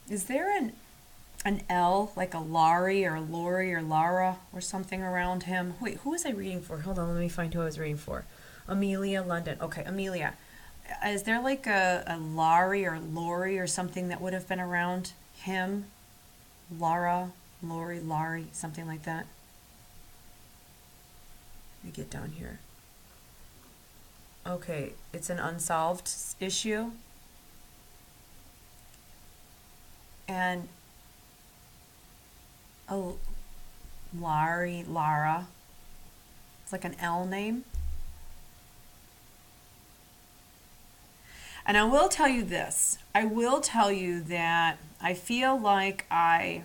is there an L, like a Laurie or Lori or Lara or something around him? Wait, who was I reading for? Hold on, let me find who I was reading for. Amelia London. Okay, Amelia. Is there like a Laurie or Lori or something that would have been around him? Laura, Lori, Laurie, something like that. Let me get down here. Okay, it's an unsolved issue. And a Laurie, Lara. It's like an L name. And I will tell you this. I will tell you that I feel like I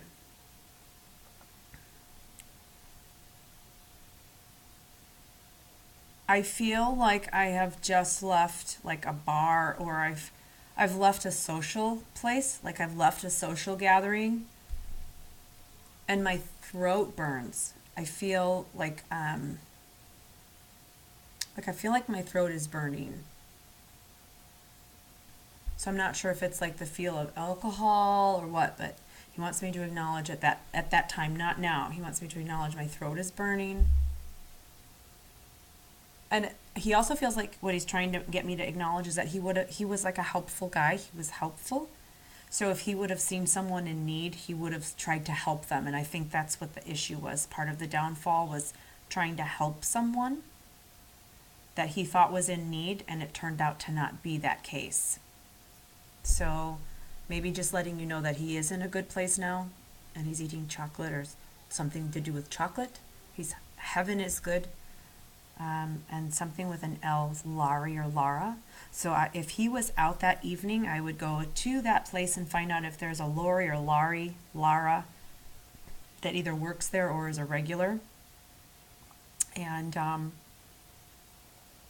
have just left like a bar, or I've left a social place, like I've left a social gathering and my throat burns. I feel like I feel like my throat is burning. So I'm not sure if it's like the feel of alcohol or what, but he wants me to acknowledge at that time, not now. He wants me to acknowledge my throat is burning. And he also feels like what he's trying to get me to acknowledge is that he was like a helpful guy. He was helpful. So if he would have seen someone in need, he would have tried to help them. And I think that's what the issue was. Part of the downfall was trying to help someone that he thought was in need, and it turned out to not be that case. So maybe just letting you know that he is in a good place now, and he's eating chocolate or something to do with chocolate. Heaven is good. And something with an L, Laurie or Lara. So if he was out that evening, I would go to that place and find out if there's a Lori or Lara that either works there or is a regular, and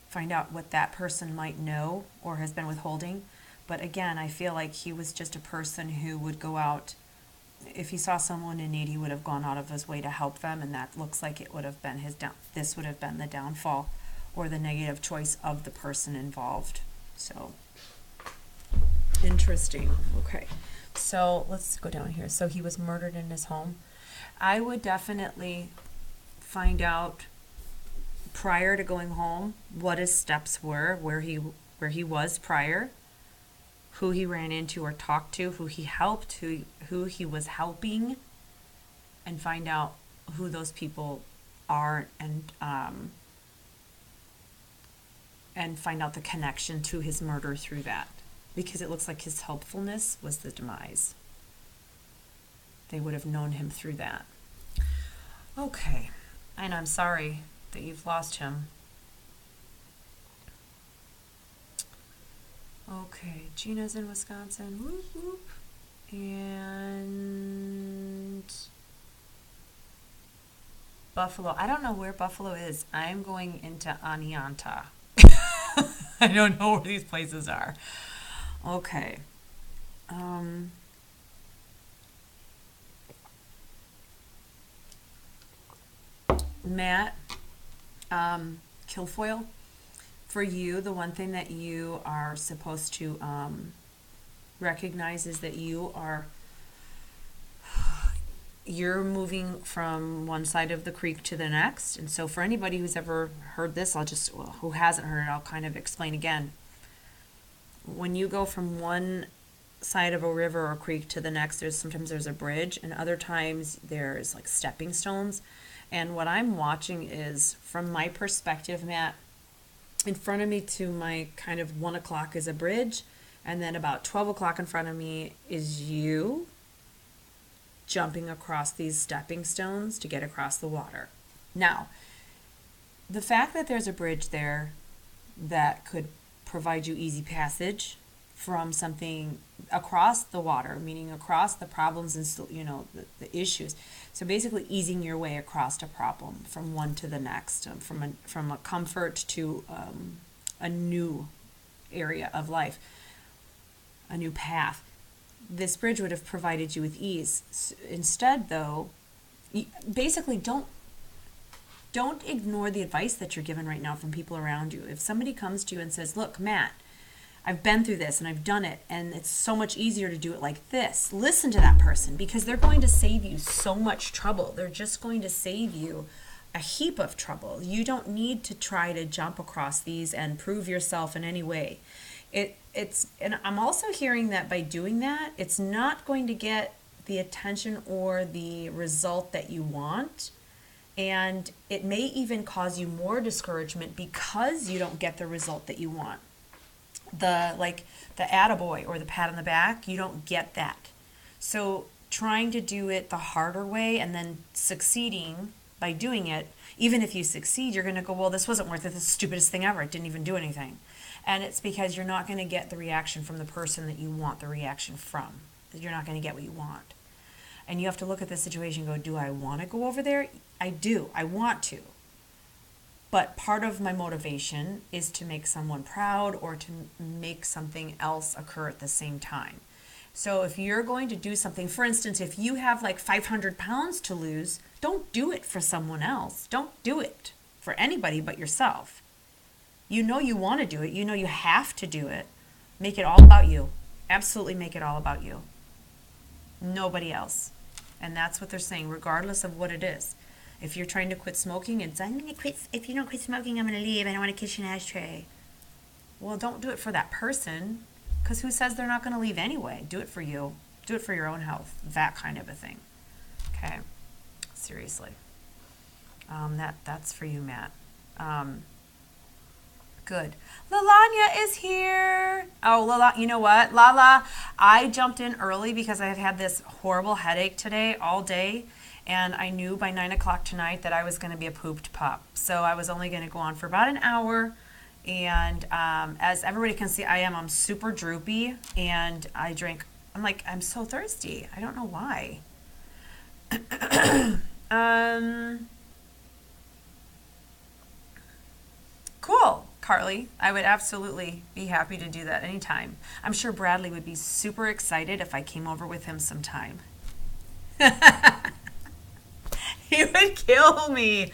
find out what that person might know or has been withholding. But again, I feel like he was just a person who would go out. If he saw someone in need, he would have gone out of his way to help them, and that looks like it would have been this would have been the downfall or the negative choice of the person involved. So interesting. Okay, so let's go down here. So he was murdered in his home. I would definitely find out prior to going home what his steps were, where he was prior, who he ran into or talked to, who he helped, who he was helping, and find out who those people are and find out the connection to his murder through that, because it looks like his helpfulness was the demise. They would have known him through that. Okay, and I'm sorry that you've lost him. Okay, Gina's in Wisconsin. Whoop, whoop. And Buffalo. I don't know where Buffalo is. I'm going into Anianta. I don't know where these places are. Okay. Matt, Kilfoyle, for you, the one thing that you are supposed to recognize is that you're moving from one side of the creek to the next. And so for anybody who's ever heard this, who hasn't heard it, I'll kind of explain again. When you go from one side of a river or creek to the next, sometimes there's a bridge, and other times there's like stepping stones. And what I'm watching is, from my perspective, Matt, in front of me to my kind of 1 o'clock is a bridge, and then about 12 o'clock in front of me is you jumping across these stepping stones to get across the water. Now, the fact that there's a bridge there that could provide you easy passage from something across the water, meaning across the problems and the issues. So basically easing your way across a problem from one to the next, from a comfort to a new area of life, a new path. This bridge would have provided you with ease. Instead, though, basically don't ignore the advice that you're given right now from people around you. If somebody comes to you and says, look, Matt, I've been through this and I've done it, and it's so much easier to do it like this, listen to that person, because they're going to save you so much trouble. They're just going to save you a heap of trouble. You don't need to try to jump across these and prove yourself in any way. And I'm also hearing that by doing that, it's not going to get the attention or the result that you want. And it may even cause you more discouragement because you don't get the result that you want. The attaboy or the pat on the back, you don't get that. So trying to do it the harder way and then succeeding by doing it, even if you succeed, you're going to go, well, this wasn't worth it. This is the stupidest thing ever. It didn't even do anything. And it's because you're not going to get the reaction from the person that you want the reaction from. You're not going to get what you want. And you have to look at the situation and go, do I want to go over there? I do. I want to. But part of my motivation is to make someone proud or to make something else occur at the same time. So if you're going to do something, for instance, if you have like 500 pounds to lose, don't do it for someone else. Don't do it for anybody but yourself. You know you want to do it. You know you have to do it. Make it all about you. Absolutely make it all about you. Nobody else. And that's what they're saying, regardless of what it is. If you're trying to quit smoking, it's, I'm going to quit. If you don't quit smoking, I'm going to leave. I don't want to kiss an ashtray. Well, don't do it for that person, because who says they're not going to leave anyway? Do it for you. Do it for your own health. That kind of a thing. Okay. Seriously. That's for you, Matt. Good. Lalanya is here. Oh, Lala, you know what? Lala, I jumped in early because I had this horrible headache today, all day, and I knew by 9 o'clock tonight that I was going to be a pooped pup. So I was only going to go on for about an hour, and as everybody can see, I'm super droopy, and I'm so thirsty. I don't know why. Cool. Carly, I would absolutely be happy to do that anytime. I'm sure Bradley would be super excited if I came over with him sometime. He would kill me.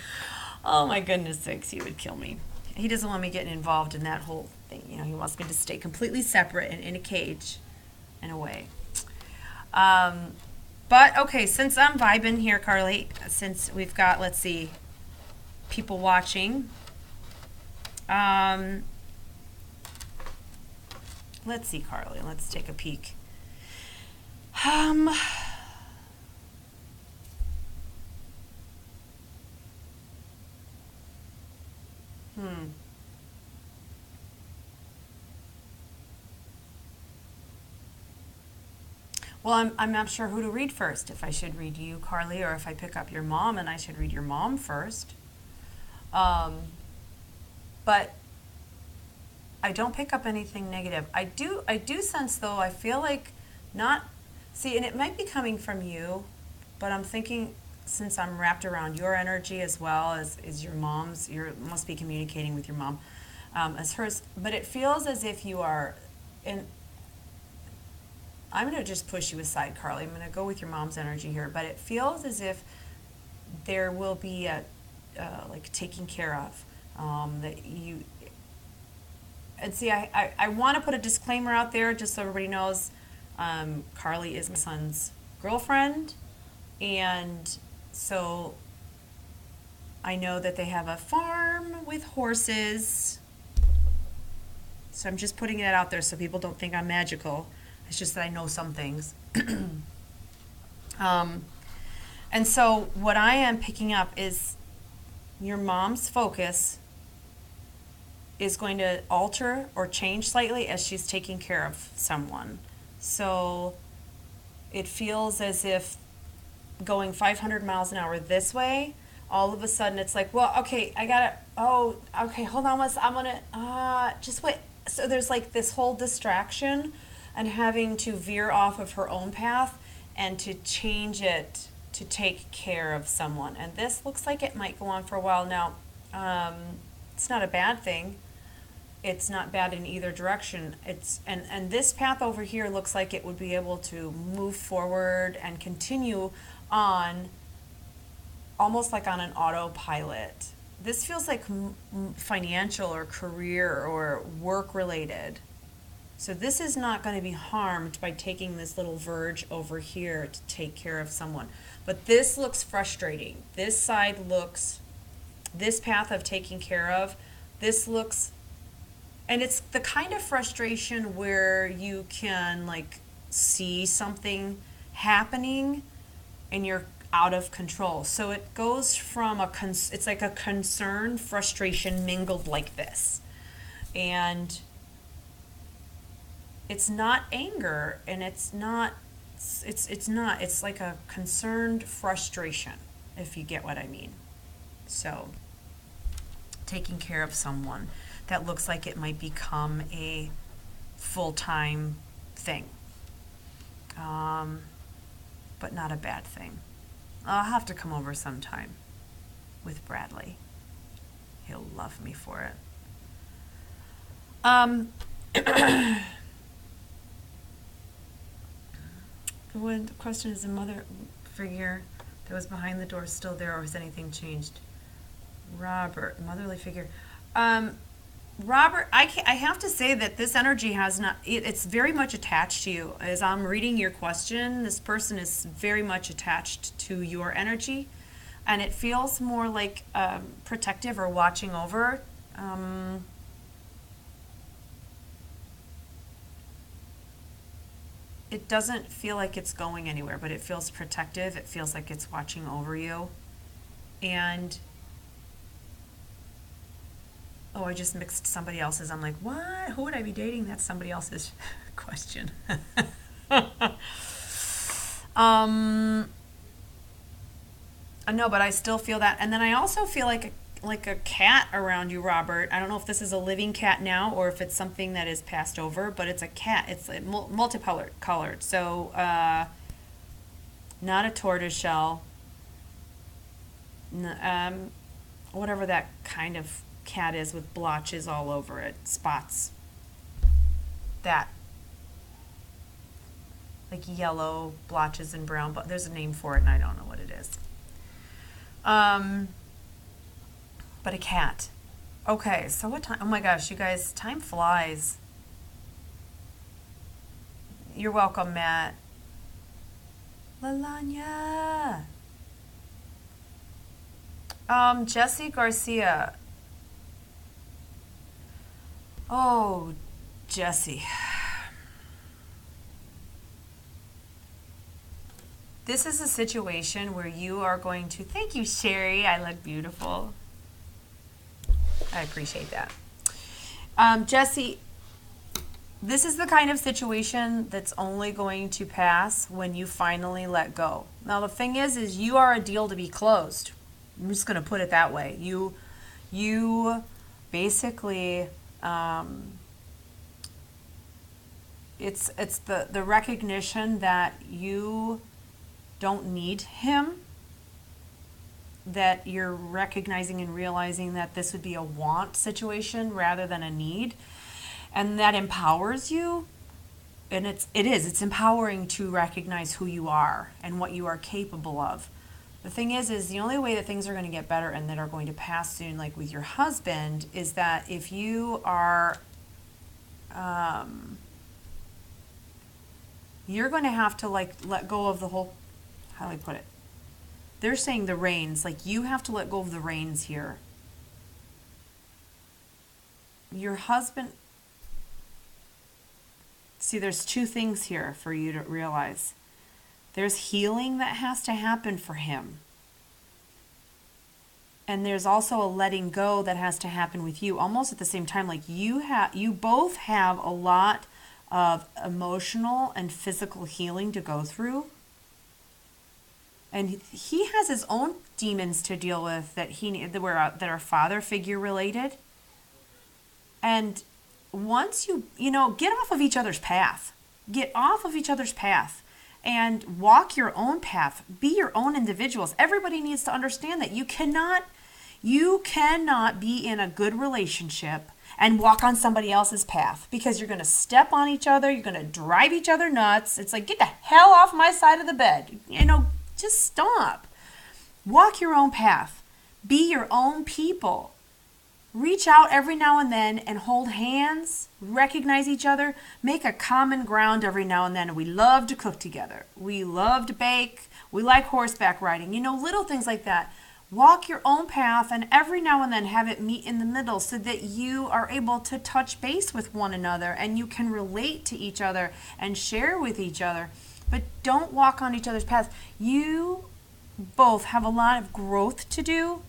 Oh my goodness sakes, he would kill me. He doesn't want me getting involved in that whole thing. You know, he wants me to stay completely separate and in a cage, in a way. But okay, since I'm vibing here, Carly, since we've got, let's see, people watching. Let's see, Carly. Let's take a peek. Well, I'm not sure who to read first. If I should read you, Carly, or if I pick up your mom and I should read your mom first. But I don't pick up anything negative. I do sense though, I feel like not, see, and it might be coming from you, but I'm thinking since I'm wrapped around your energy as well as your mom's, you must be communicating with your mom as hers, but it feels as if you are in, I'm going to just push you aside, Carly. I'm going to go with your mom's energy here, but it feels as if there will be a like taking care of that you. And see, I want to put a disclaimer out there just so everybody knows. Carly is my son's girlfriend, and so I know that they have a farm with horses. So I'm just putting it out there so people don't think I'm magical. It's just that I know some things. And so what I am picking up is your mom's focus is going to alter or change slightly as she's taking care of someone. So it feels as if going 500 miles an hour this way, all of a sudden it's like, well, okay, I gotta, oh, okay, hold on, I'm gonna, just wait. So there's like this whole distraction and having to veer off of her own path and to change it to take care of someone. And this looks like it might go on for a while. Now, it's not a bad thing. It's not bad in either direction. And this path over here looks like it would be able to move forward and continue on almost like on an autopilot. This feels like financial or career or work related. So this is not going to be harmed by taking this little verge over here to take care of someone. But this looks frustrating. This side looks, this path of taking care of, this looks, and it's the kind of frustration where you can like see something happening and you're out of control. So it goes from it's like a concern, frustration mingled like this. And it's not anger, and it's like a concerned frustration, if you get what I mean. So taking care of someone that looks like it might become a full-time thing, but not a bad thing. I'll have to come over sometime with Bradley. He'll love me for it. The question is, the mother figure that was behind the door still there, or has anything changed? Robert, motherly figure. Robert, I have to say that this energy has not, it's very much attached to you. As I'm reading your question, this person is very much attached to your energy, and it feels more like protective or watching over. It doesn't feel like it's going anywhere, but it feels protective. It feels like it's watching over you. And oh, I just mixed somebody else's. I'm like, what? Who would I be dating? That's somebody else's question. No, but I still feel that. And then I also feel like a cat around you, Robert. I don't know if this is a living cat now or if it's something that is passed over, but it's a cat. It's multicolored. So not a tortoiseshell. Whatever that kind of cat is with blotches all over it, spots. That. Like yellow blotches and brown, but there's a name for it and I don't know what it is. But a cat. Okay, so what time? Oh my gosh, you guys, time flies. You're welcome, Matt. Lalanya. Jesse Garcia. Oh, Jesse. This is a situation where you are going to, thank you, Sherry. I look beautiful. I appreciate that. Jesse, this is the kind of situation that's only going to pass when you finally let go. Now the thing is you are a deal to be closed. I'm just going to put it that way. You basically, it's the recognition that you don't need him, that you're recognizing and realizing that this would be a want situation rather than a need, and that empowers you. And it's empowering to recognize who you are and what you are capable of. The thing is the only way that things are going to get better and that are going to pass soon, like with your husband, is that if you are, you're going to have to like let go of the whole, how do I put it? They're saying the reins, like you have to let go of the reins here. Your husband, see, there's two things here for you to realize. There's healing that has to happen for him. And there's also a letting go that has to happen with you almost at the same time. Like you both have a lot of emotional and physical healing to go through. And he has his own demons to deal with that that are father figure related. And once you get off of each other's path. Get off of each other's path and walk your own path. Be your own individuals. Everybody needs to understand that you cannot be in a good relationship and walk on somebody else's path, because you're going to step on each other. You're going to drive each other nuts. It's like, get the hell off my side of the bed. Just stop. Walk your own path. Be your own people. Reach out every now and then and hold hands, recognize each other, make a common ground every now and then. We love to cook together. We love to bake. We like horseback riding. Little things like that. Walk your own path and every now and then have it meet in the middle so that you are able to touch base with one another and you can relate to each other and share with each other. But don't walk on each other's paths. You both have a lot of growth to do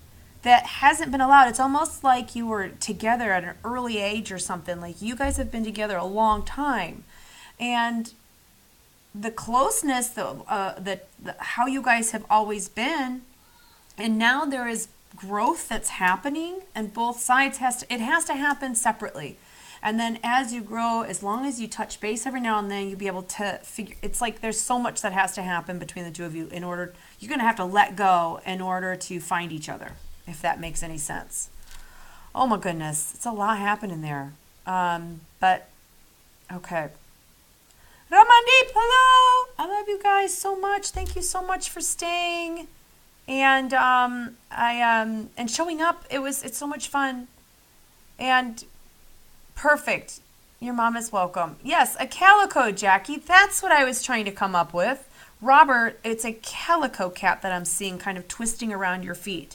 that hasn't been allowed. It's almost like you were together at an early age or something. Like you guys have been together a long time. And the closeness, how you guys have always been, and now there is growth that's happening, and both sides has to happen separately. And then as you grow, as long as you touch base every now and then, you'll be able to figure, it's like there's so much that has to happen between the two of you you're going to have to let go in order to find each other, if that makes any sense. Oh my goodness, it's a lot happening there. But, okay. Ramandeep, hello! I love you guys so much. Thank you so much for staying. And and showing up. It's so much fun. And perfect. Your mom is welcome. Yes, a calico, Jackie. That's what I was trying to come up with. Robert, it's a calico cat that I'm seeing kind of twisting around your feet.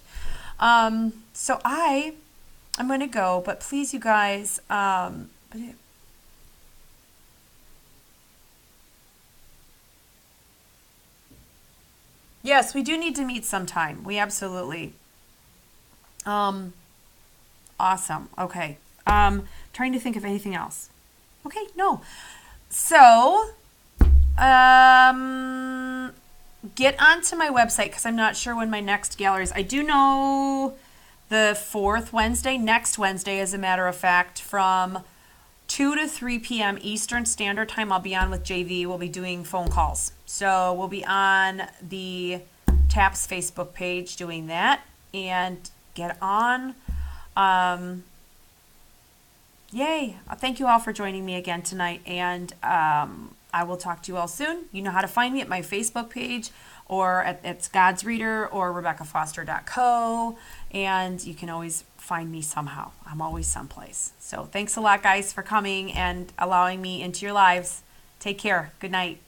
So I'm going to go, but please, you guys, yes, we do need to meet sometime. We absolutely. Awesome. Okay. Trying to think of anything else. Okay, no. So, get onto my website because I'm not sure when my next gallery is. I do know the fourth Wednesday, next Wednesday, as a matter of fact, from 2 to 3 p.m. Eastern Standard Time. I'll be on with JV. We'll be doing phone calls. So we'll be on the TAPS Facebook page doing that. And get on. Yay. Thank you all for joining me again tonight. And I will talk to you all soon. You know how to find me at my Facebook page or at God's Reader or RebeccaFoster.co. And you can always find me somehow. I'm always someplace. So thanks a lot, guys, for coming and allowing me into your lives. Take care. Good night.